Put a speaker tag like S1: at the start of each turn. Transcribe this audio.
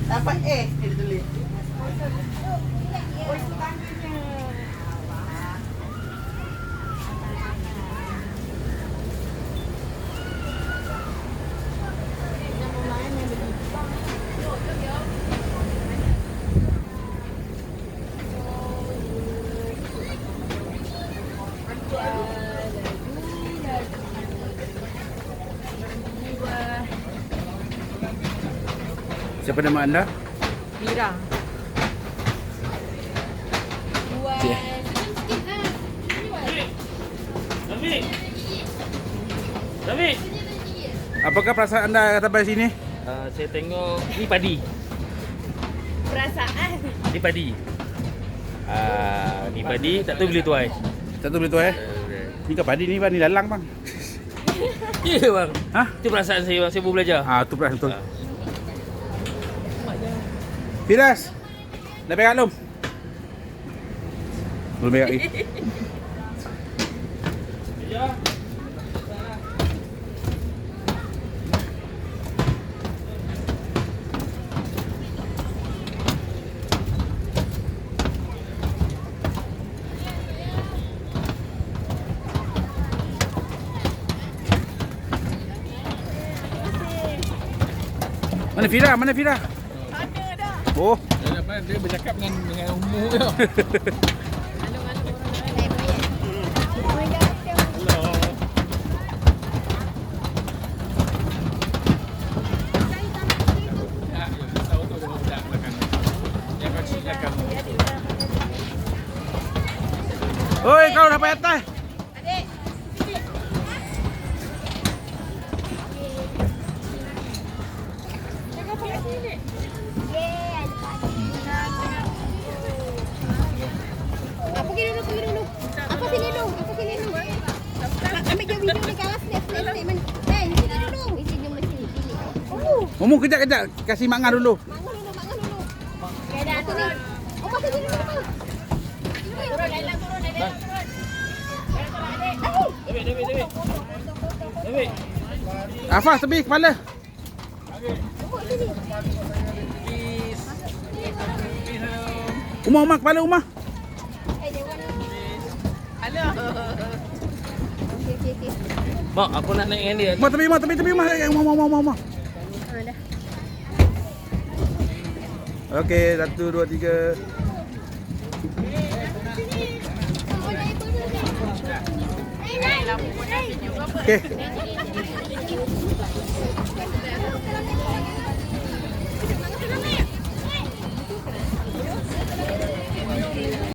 S1: Dapat dia tulis.
S2: Siapa nama anda?
S3: Mira.
S2: Cik.
S4: David.
S2: Apakah perasaan anda sampai sini?
S4: Saya tengok ni padi.
S3: Perasaan.
S4: Ni padi. Ni padi, tak tahu bila tuai.
S2: Tak tahu boleh tu Ni kan padi ni bang, ni lalang bang.
S4: Ya bang.
S2: Ha?
S4: Itu perasaan saya bang, saya baru belajar.
S2: Tu perasaan betul. Firas. Dah pegang belum? Belum pegang lagi. Mana Fira? Mana Fira?
S3: Ada dah.
S2: Oh,
S4: Dia bercakap dengan umur dia.
S2: oi kau dah sampai atas.
S3: Adik. Jangan pakai sini. Pergi dulu, pergi dulu. Apa sini dulu, apa sini dulu. Ambil je video dekat atas snap statement. Sini dulu. Sini mesti sini. Oh,
S2: Momo kejap-kejap kasih mangan dulu.
S3: mangan dulu, mangan dulu. Ya dah turun. Oh, pasal sini dulu. Turun dalam, turun dalam, turun.
S4: David.
S2: Afas tepi kepala. Umar kepala Umar.
S3: Halo. Okey.
S4: Mak, aku nak naik dengan dia.
S2: Umar tepi Umar Umar.
S3: Dah.
S2: Okey, 1 2 3. Okey.